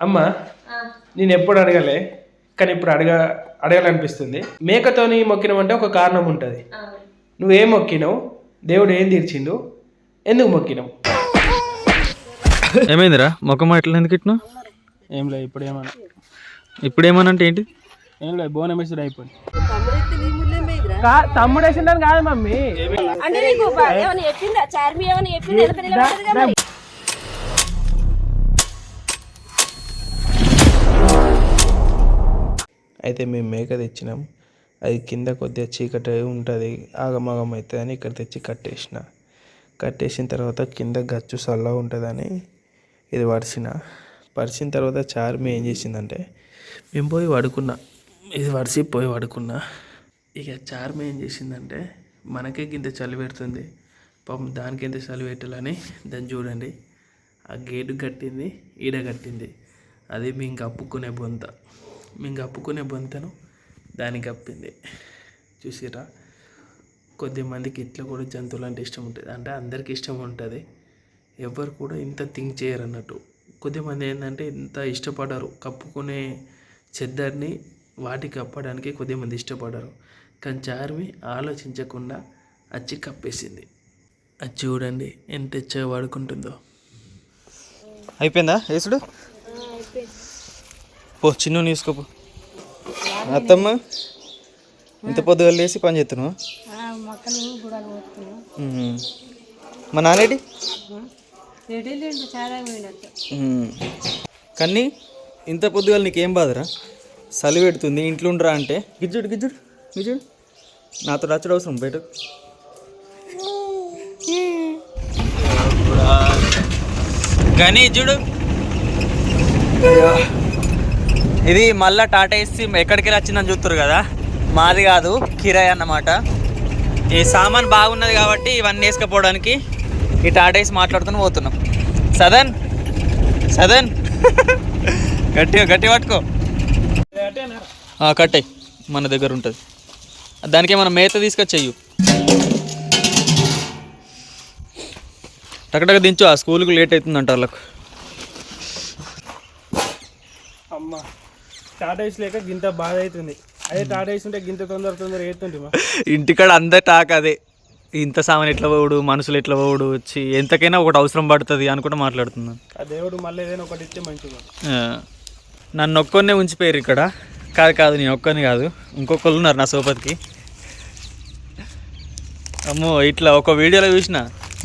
అమ్మ నేను ఎప్పుడు అడగలే కానీ ఇప్పుడు అడగాలనిపిస్తుంది. మేకతోని మొక్కినమంటే ఒక కారణం ఉంటుంది. నువ్వేం మొక్కినావు, దేవుడు ఏం తీర్చిండు, ఎందుకు మొక్కినావు? ఏమైందిరా మొక్క ఎట్లా ఎందుకు ఇట్లా? ఏం లేదు ఇప్పుడు ఏమనంటే ఏంటి? ఏం లేదు బోనం వేసుడు అయిపోయింది. తమ్ముడు వేసిందని కాదు మమ్మీ. అయితే మేము మేక తెచ్చినాం. అది కింద కొద్దిగా చీకటి ఉంటుంది, ఆగమాగం అవుతుంది అని ఇక్కడ తెచ్చి కట్టేసిన తర్వాత కింద గచ్చు చల్లగా ఉంటుందని ఇది పరిచిన తర్వాత చార్మి ఏం చేసిందంటే మేము పోయి పడుకున్నా, ఇది పోయి పడుకున్నా. ఇక చార్మి ఏం చేసిందంటే మనకే గింత చలి పెడుతుంది, పాపం దానికి ఎంత చలి పెట్టాలని దాన్ని చూడండి ఆ గేటు కట్టింది, ఈడ కట్టింది. అది మేము కప్పుకునే బొంతను దానికి కప్పింది. చూసిరా, కొద్దిమందికి ఇట్లా కూడా జంతువులు అంటే ఇష్టం ఉంటుంది, అంటే అందరికీ ఇష్టం ఉంటుంది. ఎవరు కూడా ఇంత థింక్ చేయరు అన్నట్టు. కొద్దిమంది ఏంటంటే ఇంత ఇష్టపడరు, కప్పుకునే చెద్దరిని వాటికి కప్పడానికి కొద్దిమంది ఇష్టపడరు. కానీ చార్మి ఆలోచించకుండా వచ్చి కప్పేసింది. అది చూడండి ఎంత ఇచ్చగా వాడుకుంటుందో. అయిపోయిందా వేసుడు? పో చిన్ను తీసుకోపో. అత్తమ్మ ఇంత పొద్దుగా లేసి పని చేస్తున్నావు? మా నానేటి కానీ ఇంత పొద్దుగా నీకేం బాధరా? చలి పెడుతుంది, ఇంట్లో ఉండరా అంటే గిజ్జుడు నాతో రచ్చడు అవసరం బయటకు. కానీ చూడు, ఇది మళ్ళీ టాటా ఏసీ ఎక్కడికి వచ్చిందని చూస్తారు కదా, మాది కాదు, కిరాయి అన్నమాట. ఈ సామాన్ బాగున్నది కాబట్టి ఇవన్నీ వేసుకపోవడానికి ఈ టాటా ఏసీ మాట్లాడుతూనే పోతున్నాం. సదన్ గట్టి పట్టుకో, కట్టాయి మన దగ్గర ఉంటుంది. దానికే మనం మేత తీసుకొచ్చేయు. టకటక దించు, ఆ స్కూల్కి లేట్ అవుతుందంట వాళ్ళకు. అమ్మ టాటా ఏసీ లేక గింత బాధ అవుతుంది. అదే టాటా ఏసీ ఉంటే గింత తొందర ఏతుంటే ఇంటికాడ అందరు టాక్ అదే, ఇంత సామాన్ ఎట్లా పోవుడు, మనుషులు ఎట్లా పోవుడు, వచ్చి ఎంతకైనా ఒకటి అవసరం పడుతుంది అనుకుంటా మాట్లాడుతున్నాను. ఆ దేవుడు మళ్ళీ ఏదైనా ఒకటి ఇస్తే మంచిగా. నన్ను ఒక్కనే ఉంచిపోయారు ఇక్కడ. కాదు నేను ఒక్కని కాదు, ఇంకొకళ్ళు ఉన్నారు నా సోపతికి. అమ్మో ఇట్లా ఒక వీడియోలో చూసిన,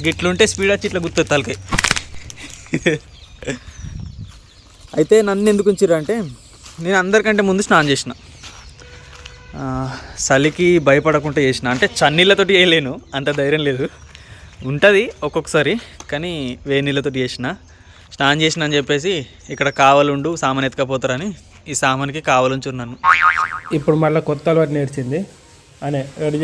గిట్లుంటే స్పీడ్ వచ్చి ఇట్లా గుర్తుంది తలకాయ. అయితే నన్ను ఎందుకు ఉంచిర్రు అంటే, నేను అందరికంటే ముందు స్నానం చేసిన, చలికి భయపడకుండా చేసిన. అంటే చన్నీళ్ళతోటి వేయలేను, అంత ధైర్యం లేదు, ఉంటుంది ఒక్కొక్కసారి, కానీ వేడి నీళ్ళతో స్నానం చేసిన అని చెప్పేసి ఇక్కడ కావాలుండు సామాన్ ఎత్తుకపోతారని ఈ సామాన్కి కావాలుంచున్నాను. ఇప్పుడు మళ్ళీ కొత్త అలవాటు నేర్చింది అనే రెడీ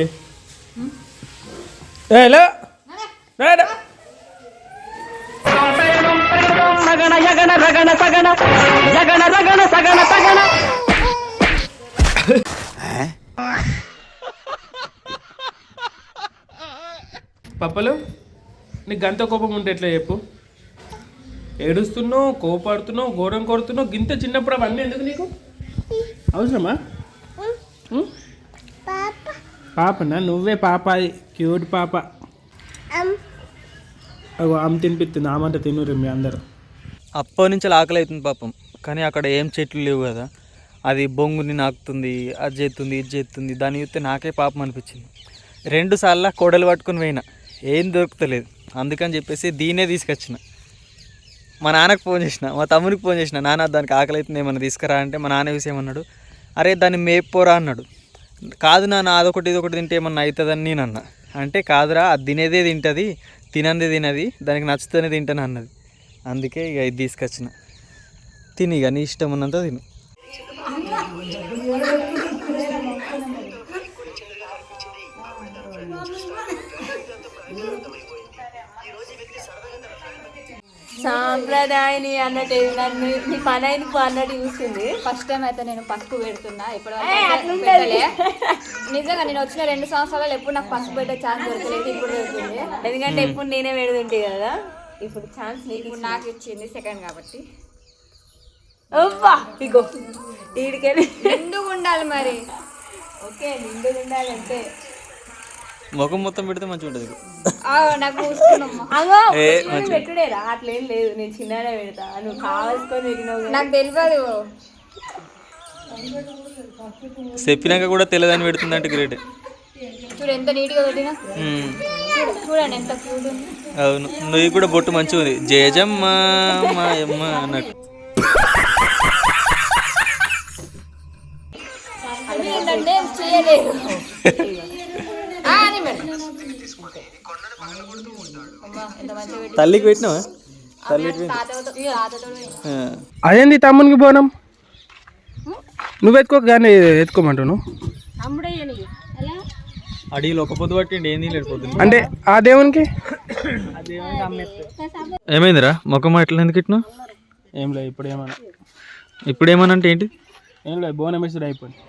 పప్పలు. నీకు గంత కోపం ఉంటే ఎట్లా చెప్పు? ఏడుస్తున్నావు, కోపాడుతున్నావు, ఘోరం కొడుతున్నావు. గింత చిన్నప్పుడు అవన్నీ ఎందుకు నీకు అవసరమా? పాపనా? నువ్వే పాప, క్యూట్ పాప. అమ్మ తినిపిస్తుంది, ఆమంట తినురు మీ అందరూ. అప్పటి నుంచి ఆకలి అవుతుంది పాపం, కానీ అక్కడ ఏం చెట్లు లేవు కదా, అది బొంగుని నాకుతుంది, అది చేస్తుంది, ఇది చేస్తుంది. దాన్ని చూస్తే నాకే పాపం అనిపించింది. 2 సార్లు కోడలు పట్టుకుని పోయినా, ఏం దొరుకుతలేదు. అందుకని చెప్పేసి దీన్నే తీసుకొచ్చిన. మా నాన్నకు ఫోన్ చేసిన, మా తమ్మునికి ఫోన్ చేసిన, నాన్న దానికి ఆకలి అవుతుంది ఏమన్నా తీసుకురా అంటే, మా నాన్న చూసి ఏమన్నాడు, అరే దాన్ని మేపుకోరా అన్నాడు. కాదు నాన్న, అదొకటి ఇదొకటి తింటే ఏమన్నా అవుతుందని నేను అన్నా. అంటే కాదురా, అది తినేదే తింటుంది, తినందే తినది, దానికి నచ్చుతూనే తింటాను అన్నది. అందుకే ఇక ఇది తీసుకొచ్చిన. తిని ఇక నీ ఇష్టం ఉన్నంత తిను. సాంప్రదాయని అన్నట్టు నన్ను నీ పని అయిన అన్నట్టు చూస్తుంది. ఫస్ట్ టైం అయితే నేను పసుపు పెడుతున్నా, ఇప్పుడు నిజంగా నేను వచ్చిన 2 సంవత్సరాలు ఎప్పుడు నాకు పసుపు పెట్టే ఛాన్స్ దొరకలేదు, ఇప్పుడు దొరుకుతుంది. ఎందుకంటే ఎప్పుడు నేనే పెడుతుంటే కదా, ఇప్పుడు ఛాన్స్ నీకు నాకు ఇచ్చింది, సెకండ్ కాబట్టి. అవ్వా ఇగో ఈడికెళ్ళి నిండుగా ఉండాలి మరి. ఓకే నిండుగా ఉండాలి అంటే ముఖం మొత్తం పెడితే మంచిగా ఉంటుంది. నాకు పెట్టుడేరా అట్లేం లేదు, నేను చిన్ననే పెడతా, నువ్వు కావాల్సుకొని పెట్టినావు నాకు తెలియదు. చెప్పినాక కూడా తెలియదని పెడుతుందంటే గ్రేట్. చూడు ఎంత నీట్గా పెట్టినా, చూడండి ఎంత క్యూట్ ఉంది. అవును, నువ్వు కూడా బొట్టు మంచిగా ఉంది, జయజమ్మ మా అమ్మ అన్నట్టు. ఏంటంటే చేయలేదు తల్లికి పెట్టినావా? అదేంది తమ్మునికి బోనం నువ్వు ఎత్తుకో కానీ ఎత్తుకోమంటావు. అడిగిలో ఒక పొద్దు పట్టిండి, ఏంది లేకపోతుంది అంటే ఆ దేవునికి ఏమైందిరా ముఖం ఎట్లా ఎందుకు ఇట్లా? ఏం లేదు ఇప్పుడు ఏమన్నా అంటే ఏంటి? ఏం లేదు, బోనం వేసుడు అయిపోయింది.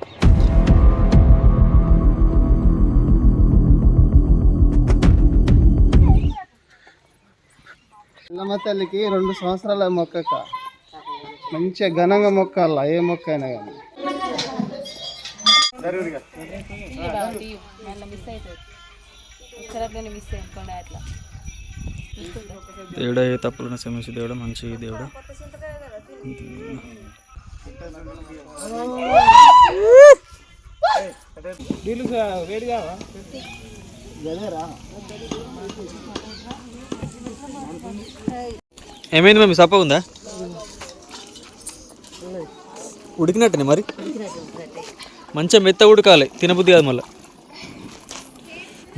ఎల్లమ్మ తల్లికి 2 సంవత్సరాల మొక్కక మంచిగా ఘనంగా మొక్కాల, ఏ మొక్క అయినా కానీ. దేవుడా ఏ తప్పులను క్షమించి దేవుడా, మంచి దేవుడా. ఏమైంది మమ్మీ, సప్ప ఉందా? ఉడికినట్టనే మరి, మంచిగా మెత్త ఉడకాలి, తినబుద్ధి కాదు మళ్ళీ.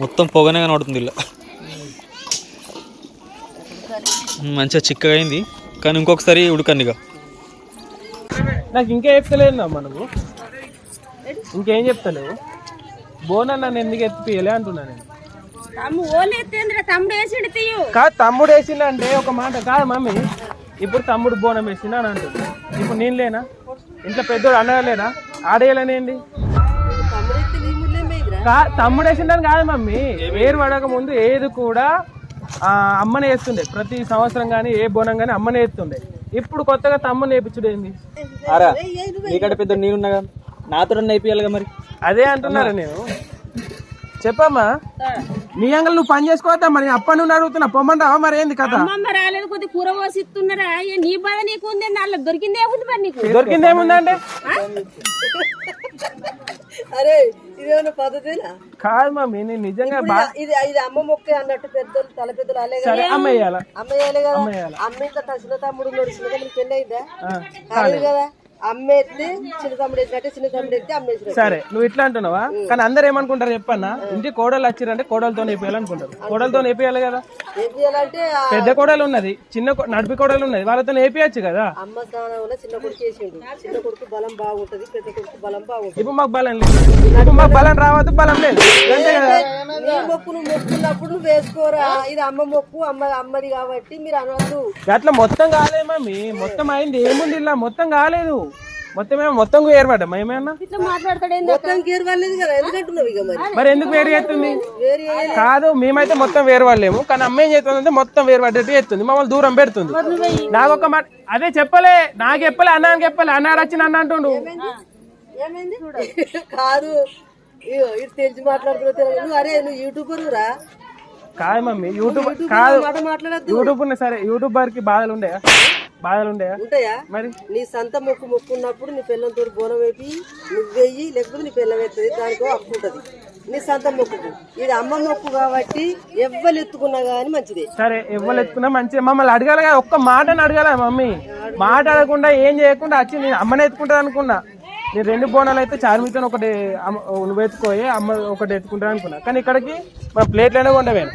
మొత్తం పొగనే కనబడుతుంది ఇలా, మంచిగా చిక్కగా అయింది. కానీ ఇంకొకసారి ఉడకండి ఇక. నాకు ఇంకా చెప్తలేదు అమ్మా, నువ్వు ఇంకేం చెప్తలేవు. బోనన్న నన్ను ఎందుకు ఎత్తిపియలే అంటున్నా నేను. కాదు తమ్ముడు వేసిందంటే ఒక మాట కాదు మమ్మీ. ఇప్పుడు తమ్ముడు బోనం వేసింది అని అంటుంది. ఇప్పుడు నేను లేనా ఇంట్లో, పెద్దోడు అన్నలేనా, ఆడేయాలనేంది? తమ్ముడు వేసిందని కాదు మమ్మీ, వేరు పడక ముందు ఏది కూడా అమ్మనే వేస్తుండే. ప్రతి సంవత్సరం కానీ ఏ బోనం కానీ అమ్మనే వేస్తుండే. ఇప్పుడు కొత్తగా తమ్ముని వేయించుడు ఏంది? అరా నీకంటే పెద్ద నేనున్నాగా, నాతో అయిపోయాలిగా మరి. అదే అంటున్నారా నేను. చెప్పమ్మా, నీ అంగల్ నువ్వు పని చేసుకోవద్దా మరి? అప్ప నువ్వు అడుగుతున్నా పొమ్మంటావా? మరి ఏంది కథ? రాలేదు, కొద్ది కూర పోసిస్తున్నారా? నీ బాధ నీకు ఉంది, నాలో దొరికిందేముంది మరి నీకు? దొరికిందేముందంటే అరే ఇదేమన్నా పద్ధతేనా? కాదు మమ్మీ, నేను నిజంగా ఇది అమ్మ మొక్క అన్నట్టు పెద్దలు తల పెద్దలు అలే సరే అమ్మేయాలి కదా. అమ్మ ఇంట్లో చిన్న తమ్ముడు ఉన్నాడు, చిన్న తమ్ముడు పెళ్ళి అయిందా? కాదు కదా, అమ్మ ఎత్తి చిన్న తమ్ముడు ఎత్తినట్టే చిన్న తమ్ముడు ఎత్తి అమ్మేసి. సరే నువ్వు ఇట్లా అంటున్నావా? కానీ అందరు ఏమనుకుంటారు చెప్పన్నా, ఇంటి కోడలు వచ్చిరంటే కోడలతో వేపియాలనుకుంటారు. కోడలతో వేపియాలి కదా. వేపియాలంటే పెద్ద కోడలు ఉన్నది, చిన్న నడిపి కోడలు ఉన్నది, వాళ్ళతో వేపియచ్చు కదా. అమ్మ స్థానంలో చిన్న కొడుకు వేసిండు. చిన్న కొడుకు బలం బాగుంటది, పెద్ద కొడుకు బలం బాగుంటది. ఇప్పుడు మాకు బలం లేదు, ఇప్పుడు మాకు బలం రావద్దు, బలం లేదు. నీ మొక్కు నువ్వు మొక్కున్నప్పుడు నువ్వు వేసుకోరా. ఇది అమ్మ మొక్కు, అమ్మది కాబట్టి మీరు అనవద్దు. అట్లా మొత్తం కాలేదు మమ్మీ, మొత్తం అయింది ఏముంది ఇలా, మొత్తం కాలేదు. మొత్తం ఏర్పడ్డా మేమేమన్నా మొత్తం ఏర్పడలేదు కదా, ఎందుకంటున్నావు ఇక మరి ఎందుకు వేరు చేస్తుంది? కాదు మేమైతే మొత్తం వేరు వాళ్ళేము, కానీ అమ్మ ఏం చేస్తుంది మొత్తం వేరు పడ్డట్టు చేస్తుంది, మమ్మల్ని దూరం పెడుతుంది. నాకు ఒక మాట అదే చెప్పలే, నాకు చెప్పలే, అన్నానికి చెప్పలే. అన్నాడు వచ్చి నన్ను అంటుండు. ఏమైంది కాదు, ఇది తెలిసి మాట్లాడుతున్నావు. అరే నువ్వు యూట్యూబర్ రా? కాదు మమ్మీ, యూట్యూబ్ కాదు, యూట్యూబ్ సరే, యూట్యూబర్ కి బాధలు ఉండయా? ఉంటాయా మరి? నీ సంత మొక్కున్నప్పుడు నీ పిల్లలతో బోనం వేపి నువ్వు వెయ్యి, లేకపోతే నీ పిల్లం వేస్తుంది, దానికో హక్కు ఉంటుంది నీ సంత మొక్కుకు. ఇది అమ్మ మొక్కు కాబట్టి ఎవ్వరు ఎత్తుకున్నా గానీ మంచిదే. సరే ఎవ్వరు ఎత్తుకున్నా మంచిదే. మమ్మల్ని అడగాలి కదా, ఒక్క మాటని అడగాల మమ్మీ. మాట అడగకుండా ఏం చేయకుండా వచ్చి నేను అమ్మని ఎత్తుకుంటా అనుకున్నా. నేను 2 బోనాలు అయితే చార్మితో ఒకటి నువ్వు ఎత్తుకోయి, అమ్మ ఒకటి ఎత్తుకుంటా అనుకున్నా. కానీ ఇక్కడికి మన ప్లేట్లనే ఉండవేను,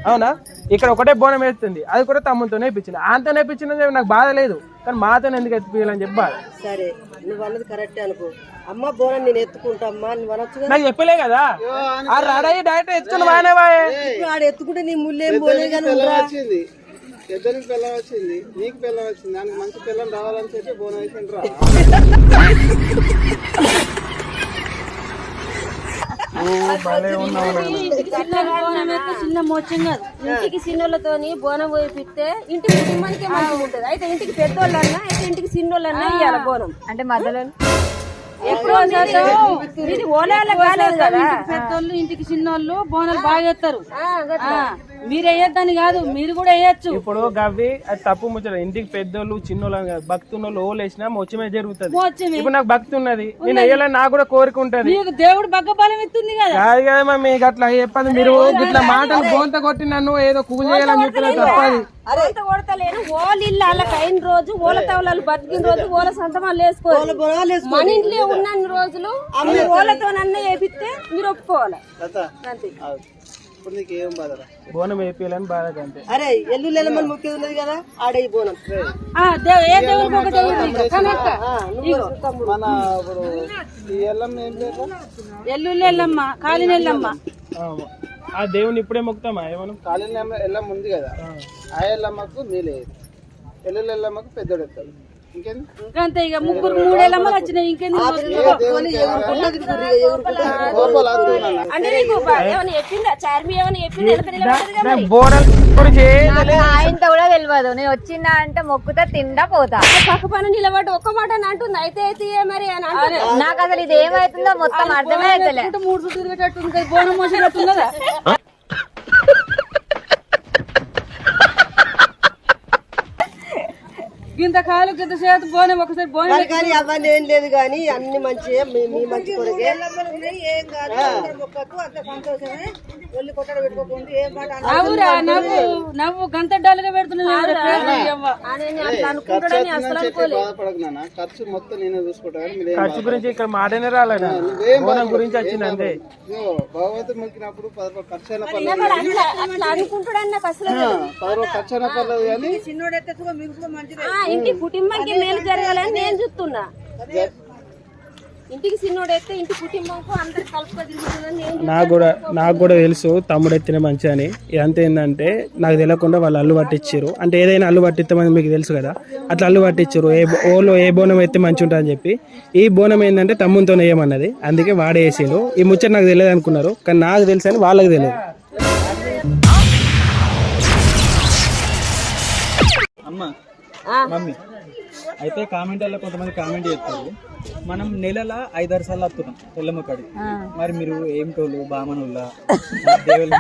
అవునా? ఇక్కడ ఒకటే బోనం వేస్తుంది, అది కూడా తమ్ముతో నేర్పించింది. ఆయనతో నేర్పించింది నాకు బాధ లేదు, కానీ మాతో ఎందుకు ఎత్తిపోయాలని చెప్పి బాధ. సరే నువ్వు అన్నది కరెక్టే అనుకో. అమ్మ బోనం నేను ఎత్తుకుంటా అమ్మా, నువ్వు అనొచ్చు. నాకు చెప్పలే కదా, ఆ రాడయ్యి డైరెక్ట్ ఎత్తుకుని బాగానే ఆడు ఎత్తుకుంటే నీ ముళ్ళేం పోలే కానీ వచ్చింది, పెద్దనికి పిల్లం వచ్చింది, నీకు పిల్లం వచ్చింది, దానికి మంచి పిల్లం రావాలని చెప్పి బోనం వేసిండ్రా. చిన్న మోచం కాదు. ఇంటికి చిన్నోళ్ళతోని బోనం పోయిపిస్తే ఇంటికి కుటుంబానికే మంచిగా ఉంటది. అయితే ఇంటికి పెద్దోళ్ళన్నా అయితే ఇంటికి చిన్నోళ్ళన్నా ఇవ్వాలి బోనం. అంటే మధ్యలో ఎప్పుడో ఇది ఓలాల కాలేదు కదా. పెద్దోళ్ళు ఇంటికి చిన్నోళ్ళు బోనాలు బాగా చేస్తారు. మీరు వేయొద్దని కాదు, మీరు కూడా వేయచ్చు. ఇప్పుడు గవ్వి అది తప్పు ముచ్చట. ఇంటికి పెద్దోళ్ళు చిన్నోళ్ళు భక్తున్నోళ్ళు ఓళ్ళు వేసినా మొచ్చమే జరుగుతుంది. ఇప్పుడు నాకు భక్తి ఉన్నది, నేను వేయాలని నాకు కూడా కోరిక ఉంటది. మీకు దేవుడు బగ్గ బలం ఇస్తుంది కదా. కాదు కదా మమ్మీ అట్లా చెప్పదు. మీరు ఇట్లా మాటలు గోంత కొట్టి నన్ను ఏదో కూల్ చేయాలని చెప్పిన తప్పది. అంత కొడతలేను. ఓళ్ళ ఇల్లు వాళ్ళకి అయిన రోజు ఓల తవలాలు బతికిన రోజు ఓల సంతమాలు వేసుకోవాలి. మన ఇంట్లో ఉన్న రోజులు ఓలతోనన్నా వేపిస్తే మీరు ఒప్పుకోవాలి. అంతే. ఇప్పుడు నీకు ఏం బాధ? బోనం వేపియాలని బాధ అంతే. అరే ఎల్లుల్లి ముఖ్యం ఉన్నది కదా, ఆడే బోనం ఏ దేవుడికి ఒక దేవుడు కనక్క. మన ఇప్పుడు ఈ ఎల్లమ్మ ఏం పేరు? ఎల్లుల్లి ఎల్లమ్మ, కాలిన ఎల్లమ్మ. ఆ దేవుని ఇప్పుడే మొక్కుతామా ఏమన్నా? కాలిన ఎల్లమ్మ ఉంది కదా, ఆ ఎల్లమ్మకు నీలేదు, ఎల్లుల్లి ఎల్లమ్మకు పెద్దోడు ఎత్తాడు. ఇంకేంది? ఇంకంతే ఇక ముగ్గురు మూడేళ్ళమ్మలు వచ్చినాయి. ఇంకేంది? అంటే నీకు ఏమైనా చెప్పిందా? చార్మి ఏమైనా చెప్పింది? బోనం గురించి ఆయనతో కూడా తెలియదు. నేను వచ్చిందా అంటే మొక్కుతా తిండా పోతా. పక్క పని నిలబడి ఒక్క మాట అని అంటుంది. అయితే అయితే మరి అని అంటుంది. నాకు అసలు ఇది ఏమైతుందో మొత్తం అర్థమే అవుతలే. 3 చుట్టూ తిరిగేటట్టు బోనం మోసినట్టున్నదా? గింత కాలు గింత చేతి బోనం ఒకసారి బోనం కానీ అవన్నీ ఏం లేదు కానీ అన్ని మంచిగా మీ మంచి కొరకే. అవురా నవ్వు గంతడ్డాలుగా పెడుతున్నావు. బాధపడకు నాన్న, ఖర్చు మొత్తం నేనే చూసుకుంటాను. ఖర్చు గురించి ఇక్కడ మాటనే రాలేదా? బోనం గురించి వచ్చింది అంతే. భగవంతుడు మొక్కినప్పుడు 10 రూపాయలు ఖర్చు అయినా అనుకుంటాడన్న అసలు 10 రూపాయలు ఖర్చు అయినా పర్లేదు కానీ ఇంటి కుటుంబానికి మేలు జరగాలని నేను చూస్తున్నా. ఇంటికి చిన్నోడైతే ఇంటి కుటుంబంకు అందరు కలుపుకొని తిరుగుతుందని నేను. నాకు కూడా తెలుసు తమ్ముడు ఎత్తిన మంచి అని. ఇదంతా ఏంటంటే నాకు తెలియకుండా వాళ్ళు అల్లు పట్టించారు. అంటే ఏదైనా అల్లు పట్టిస్తామని మీకు తెలుసు కదా, అట్లా అల్లు పట్టించారు. ఏ బోనం ఎత్తే మంచి ఉంటుందని చెప్పి. ఈ బోనం ఏంటంటే తమ్ముతో వేయమన్నది, అందుకే వాడే వేసిండు. ఈ ముచ్చట నాకు తెలియదు అనుకున్నారు, కానీ నాకు తెలుసు అని వాళ్ళకి తెలియదు. అమ్మా మమ్మీ అయితే కామెంట్లలో కొంతమంది కామెంట్ చేస్తారు, మనం నెలల 5-6 సార్లు వస్తున్నాం తెల్లమ్మకాడి. మరి మీరు ఏం టోళ్ళు బామనుల్లా దేవుళ్ళ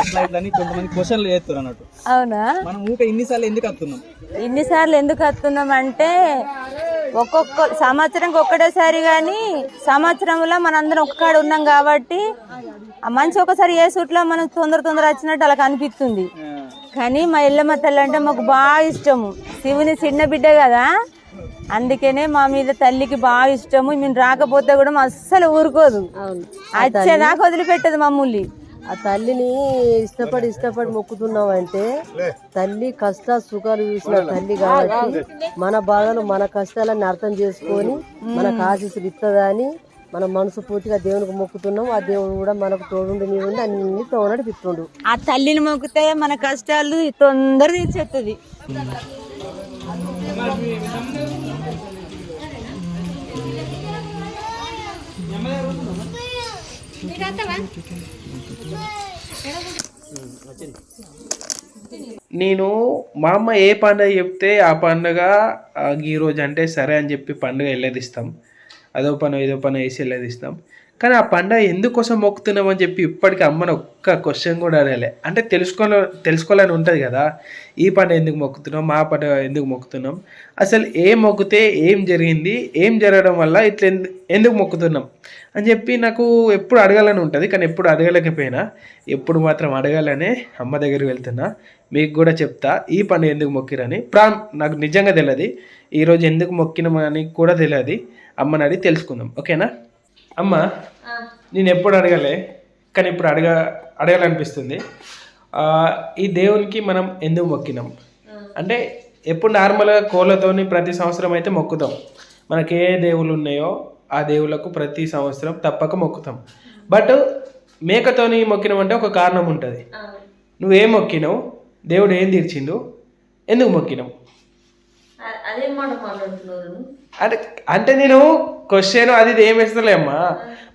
అట్లా ఇట్లా అని కొంతమంది క్వశ్చన్లు చేస్తారు అన్నట్టు. అవునా? మనం ఊక ఇన్నిసార్లు ఎందుకు వస్తున్నాం? ఇన్నిసార్లు ఎందుకు వస్తున్నాం అంటే ఒక్కొక్క సంవత్సరంకి ఒక్కటేసారి, కానీ సంవత్సరంలో మనందరం ఒక్కకాడ ఉన్నాం కాబట్టి ఆ మంచి ఒకసారి ఏ సూట్లో మనం తొందర వచ్చినట్టు అలా అనిపిస్తుంది. కానీ మా ఎల్లమ్మ తల్లి అంటే మాకు బాగా ఇష్టము. శివుని చిన్న బిడ్డ కదా, అందుకనే మా మీద తల్లికి బాగా ఇష్టము. మేము రాకపోతే కూడా మా అస్సలు ఊరుకోదు, వచ్చేదాకా వదిలిపెట్టదు మమ్మల్ని. ఆ తల్లిని ఇష్టపడి మొక్కుతున్నాం అంటే తల్లి కష్ట సుఖాలు చూసిన తల్లి కాబట్టి మన బాధలు మన కష్టాలన్నీ అర్థం చేసుకొని మనకు ఆశీస్సులు ఇస్తుందని మనం మనసు పూర్తిగా దేవునికి మొక్కుతున్నాం. ఆ దేవుడు కూడా మనకు తోడుండి నీవుండి అన్ని తోడు తిట్టుండు. ఆ తల్లిని మొక్కితే మన కష్టాలు తొందర తీర్చేస్తుంది. నేను మా అమ్మ ఏ పండుగ చెప్తే ఆ పండుగ ఈరోజు అంటే సరే అని చెప్పి పండుగ వెళ్ళదిస్తాం. అదో పని ఇదో పని వేసి వెళ్ళదిస్తాం. కానీ ఆ పండుగ ఎందుకోసం మొక్కుతున్నామని చెప్పి ఇప్పటికీ అమ్మని ఒక్క క్వశ్చన్ కూడా అడగలే. అంటే తెలుసుకోవాలని ఉంటుంది కదా, ఈ పండుగ ఎందుకు మొక్కుతున్నాం, మా పండుగ ఎందుకు మొక్కుతున్నాం, అసలు ఏం మొక్కితే ఏం జరిగింది, ఏం జరగడం వల్ల ఇట్లా ఎందుకు మొక్కుతున్నాం అని చెప్పి నాకు ఎప్పుడు అడగాలని ఉంటుంది. కానీ ఎప్పుడు అడగలేకపోయినా ఎప్పుడు మాత్రం అడగాలనే అమ్మ దగ్గరికి వెళ్తున్నా. మీకు కూడా చెప్తా ఈ పండుగ ఎందుకు మొక్కిరని. నాకు నిజంగా తెలియదు, ఈరోజు ఎందుకు మొక్కినామని కూడా తెలియదు. అమ్మని అడిగి తెలుసుకుందాం, ఓకేనా? అమ్మ, నేను ఎప్పుడు అడగలే కానీ ఇప్పుడు అడగాలనిపిస్తుంది. ఈ దేవునికి మనం ఎందుకు మొక్కినాం అంటే, ఎప్పుడు నార్మల్గా కోళ్ళతోని ప్రతి సంవత్సరం అయితే మొక్కుతాం. మనకి ఏ దేవుళ్ళు ఉన్నాయో ఆ దేవుళ్ళకు ప్రతి సంవత్సరం తప్పక మొక్కుతాం. బట్ మేకతోని మొక్కినామంటే ఒక కారణం ఉంటుంది. నువ్వేం మొక్కినావు, దేవుడు ఏం తీర్చిండు, ఎందుకు మొక్కినావు? అది అదేం మాట మాట్లాడుతున్నారు అంటే అంటే నేను క్వశ్చన్ అది ఇది ఏం వేస్తలేమ్మా,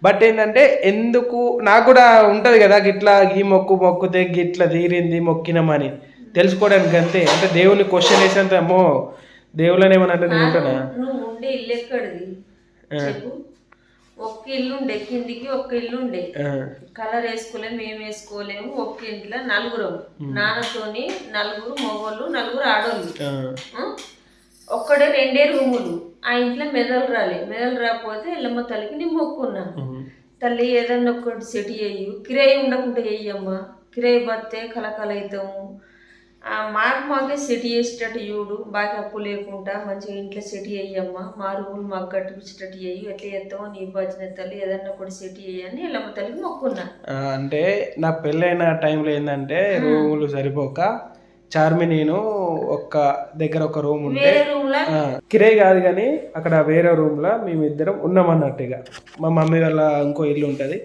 బట్ ఏంటంటే ఎందుకు నాకు కూడా ఉంటుంది కదా గిట్లా ఈ మొక్కితే గిట్లా తీరింది మొక్కినామని తెలుసుకోవడానికి అంతే. అంటే దేవుని క్వశ్చన్ వేసేంత అమ్మో దేవుళ్ళని ఏమన్నా అంటే నేను ఉంటానా? నువ్వు ఉండే ఇల్లు ఎక్కడిది చెప్పు. ఒక్క ఇల్లు ఉండే, కిందికి ఒక్క ఇల్లు ఉండే, కలర్ వేసుకోలేము ఏం వేసుకోలేము. ఒక్క ఇంట్లో నలుగురం, నాన్నతోని నలుగురు మగవాళ్ళు నలుగురు ఆడోళ్ళు, ఒక్కడే 2 రూములు. ఆ ఇంట్లో మెదలు రాకపోతే ఎల్లమ్మ తల్లికి నేను మొక్కున్నా, తల్లి ఏదన్నా ఒక్కటి సెట్ చేయు, కిరాయి ఉండకుండా చెయ్యమ్మా, కిరాయి బతే కలకల అవుతాము, మాకే సెట్ చేసేటట్టు చూడు, బాగా అప్పు లేకుండా మంచిగా ఇంట్లో సెట్ చేయమ్మా, మా రూములు మాకు కట్టిపించేటట్టు చేయు, ఎట్లా చేస్తామో నీ భజన తల్లి ఏదన్నా కూడా సెట్ చేయని ఎల్లమ్మ తల్లికి మొక్కున్నా. అంటే నా పెళ్ళైన టైంలో ఏంటంటే రూములు సరిపోక చార్మి నేను ఒక్క దగ్గర ఒక రూమ్ ఉంటే కిరాయి కాదు కానీ అక్కడ వేరే రూమ్ లో మేమిద్దరం ఉన్నాం అన్నట్టుగా. మా మమ్మీ వాళ్ళ ఇంకో ఇల్లు ఉంటది,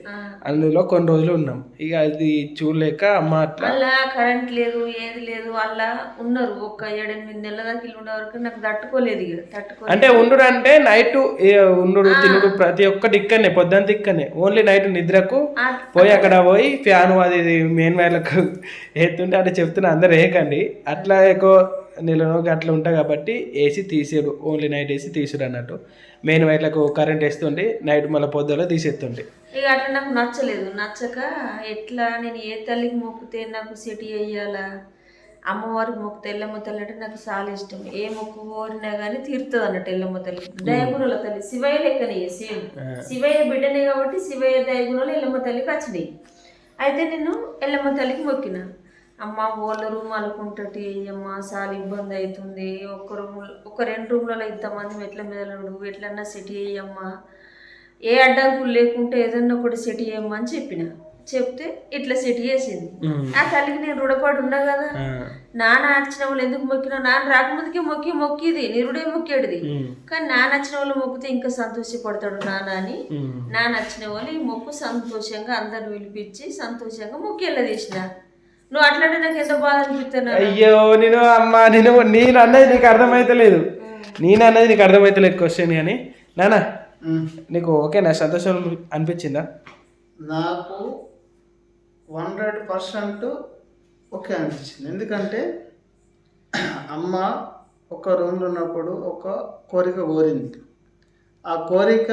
అందులో కొన్ని రోజులు ఉన్నాం. ఇక అది చూడలేక అమ్మ అట్లా కరెంట్ లేదు ఏది లేదు అలా ఉన్నారు. ఒక 7-8 నెలల దాకా ఇల్లు ఉండే వరకు నాకు తట్టుకోలేదు. అంటే ఉండు అంటే నైట్ ఉండు తినుడు ప్రతి ఒక్కటి ఇక్కడనే, పొద్దుంత ఇక్కడనే, ఓన్లీ నైట్ నిద్రకు పోయి అక్కడ పోయి ఫ్యాన్ అది మెయిన్ వైర్లకు వేస్తుంటే అంటే చెప్తున్నా అందరు వేయకండి, అట్లా ఎక్కువ నెలలోకి అట్లా ఉంటాయి కాబట్టి ఏసీ తీసేడు, ఓన్లీ నైట్ ఏసీ తీసుడు అన్నట్టు. మెయిన్ వైర్లకు కరెంట్ వేస్తుండే, నైట్ మళ్ళీ పొద్దులో తీసేస్తుండే. ఇక అట్లా నాకు నచ్చక ఎట్లా నేను ఏ తల్లికి మొక్కితే నాకు సెట్ చేయాలా, అమ్మవారికి మొక్కితే ఎల్లమ్మ తల్లి అంటే నాకు చాలా ఇష్టం. ఏ మొక్కు కోరినా కానీ తీరుతుంది అన్నట్టు ఎల్లమ్మ తల్లి. దయగుణుల తల్లి శివయ్య లెక్కనే, సేమ్ శివయ్య బిడ్డనే కాబట్టి శివయ్య దయగుణులు ఎల్లమ్మ తల్లికి వచ్చినాయి. అయితే నేను ఎల్లమ్మ తల్లికి మొక్కిన, అమ్మ వాళ్ళ రూమ్ అనుకుంటటి అమ్మ చాలా ఇబ్బంది అవుతుంది, ఒక 2 రూమ్లలో ఇంతమంది ఎట్ల మెదలడు, ఎట్లన్నా సెట్ చేయమ్మా, ఏ అడ్డంకులు లేకుంటే ఏదన్నా కూడా సెట్ చేయమ్మా అని చెప్తే ఇట్లా సెట్ చేసింది. ఆ తల్లికి నేను రుణపడి ఉన్నా కదా. నాన్న వచ్చిన వాళ్ళు ఎందుకు మొక్కినా, నాన్న రాకముందుకే మొక్కిది నిరుడే మొక్కేడిది, కానీ నాన్న వచ్చిన వాళ్ళు మొక్కితే ఇంకా సంతోషపడతాడు నాన్న అని. నాన్న వచ్చిన వాళ్ళు ఈ మొక్కు సంతోషంగా అందరు పిలిపించి సంతోషంగా మొక్కి వెళ్ళదీసిన. నువ్వు అట్లాంటి నాకు ఎంత బాధ అనిపిస్తున్నా. అయ్యో నేను అమ్మా నేను అన్నది నీకు అర్థమైతలేదు, నీకు అర్థమైతలేదు క్వశ్చన్. కానీ నాన్న నీకు ఓకేనా, సంతోషం అనిపించిందా? నాకు 100% ఓకే అనిపించింది. ఎందుకంటే అమ్మ ఒక రూమ్లో ఉన్నప్పుడు ఒక కోరిక కోరింది, ఆ కోరిక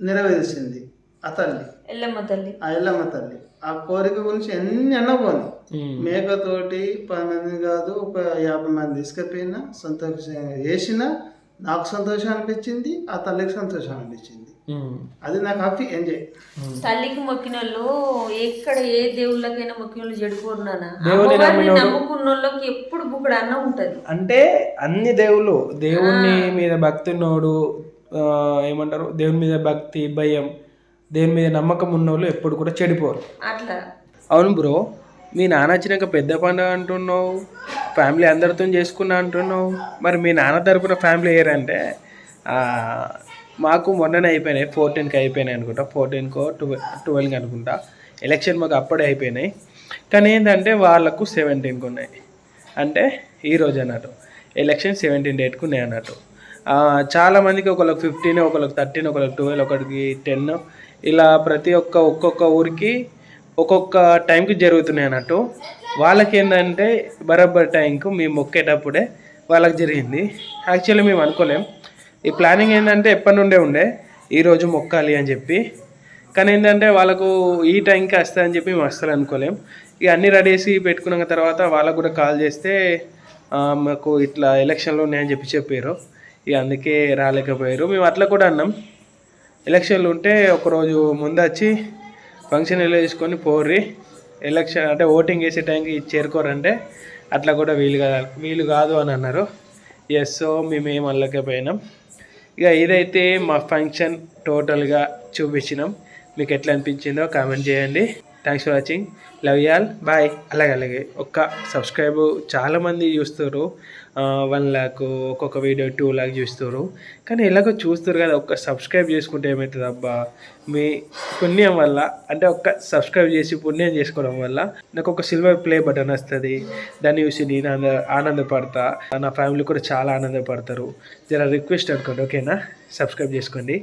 నెరవేర్చింది ఆ తల్లి, ఎల్లమ్మ తల్లి. ఆ కోరిక గురించి ఎన్ని అన్నపోను, మేకతోటి 10 మంది కాదు ఒక 50 మంది తీసుకుపోయినా సంతోషంగా చేసినా నాకు సంతోషం అనిపించింది, ఆ తల్లికి సంతోషం అనిపించింది. అది నాకు హ్యాపీ ఎంజాయ్. తల్లికి మొక్కిన వాళ్ళు ఎక్కడ ఏ దేవుళ్ళకైనా మొక్కిన వాళ్ళు చెడిపోరున్నానా, నమ్ముకున్న వాళ్ళకి ఎప్పుడు బుక్కడ అన్నం ఉంటది. అంటే అన్ని దేవుళ్ళు, దేవుని మీద భక్తి ఉన్నోడు ఏమంటారు, దేవుని మీద భక్తి భయం దేవుని మీద నమ్మకం ఉన్నోళ్ళు ఎప్పుడు కూడా చెడిపోరు అట్లా. అవును బ్రో, మీ నాన్న వచ్చినాక పెద్ద పండుగ అంటున్నావు, ఫ్యామిలీ అందరితో చేసుకున్నా అంటున్నావు, మరి మీ నాన్న తరపున ఫ్యామిలీ ఏరంటే మాకు మొన్ననే అయిపోయినాయి, 14కి అయిపోయినాయి అనుకుంటా, 14కో 12కి అనుకుంటా ఎలక్షన్ మాకు అప్పుడే అయిపోయినాయి. కానీ ఏంటంటే వాళ్ళకు 17కి ఉన్నాయి, అంటే ఈరోజు అన్నట్టు ఎలక్షన్ 17 డేట్కు ఉన్నాయి అన్నట్టు. చాలామందికి ఒకళ్ళకి 15, ఒకళ్ళకి 13, ఒకళ్ళకి 12, ఒకరికి 10, ఇలా ప్రతి ఒక్కొక్క ఊరికి ఒక్కొక్క టైంకి జరుగుతున్నాయి అన్నట్టు. వాళ్ళకి ఏంటంటే బరాబర్ టైంకు మేము మొక్కేటప్పుడే వాళ్ళకి జరిగింది. యాక్చువల్లీ మేము అనుకోలేం, ఈ ప్లానింగ్ ఏంటంటే ఎప్పటి నుండే ఉండే ఈరోజు మొక్కాలి అని చెప్పి, కానీ ఏంటంటే వాళ్ళకు ఈ టైంకి వస్తాయని చెప్పి మేము అస్సలు అనుకోలేం. ఇక అన్నీ రెడీ చేసి పెట్టుకున్న తర్వాత వాళ్ళకు కూడా కాల్ చేస్తే మాకు ఇట్లా ఎలక్షన్లు ఉన్నాయని చెప్పారు. ఇక అందుకే రాలేకపోయారు. మేము అట్లా కూడా అన్నాం, ఎలక్షన్లు ఉంటే ఒకరోజు ముందు వచ్చి ఫంక్షన్ ఎలా తీసుకొని పోర్రి, ఎలక్షన్ అంటే ఓటింగ్ వేసే టైంకి చేరుకోరంటే అట్లా కూడా వీలు కాదు అని అన్నారు. సో మేము ఏం అనలేకపోయినాం. ఇక ఇదైతే మా ఫంక్షన్ టోటల్గా చూపించినాం. మీకు ఎట్లా అనిపించిందో కామెంట్ చేయండి. Thanks for watching, love you all, bye. అలాగే ఒక్క సబ్స్క్రైబ్ చాలామంది చూస్తారు, 1 lakh, ఒక్కొక్క వీడియో 2 lakh చూస్తారు. కానీ ఎలాగో చూస్తారు కదా, ఒక్క సబ్స్క్రైబ్ చేసుకుంటే ఏమవుతుంది అబ్బా, మీ పుణ్యం వల్ల, అంటే ఒక్క సబ్స్క్రైబ్ చేసి పుణ్యం చేసుకోవడం వల్ల నాకు ఒక సిల్వర్ ప్లే బటన్ వస్తుంది. దాన్ని చూసి నేను ఆనందపడతా, నా ఫ్యామిలీ కూడా చాలా ఆనందపడతారు. జర రిక్వెస్ట్ అనుకోండి, ఓకేనా? సబ్స్క్రైబ్ చేసుకోండి.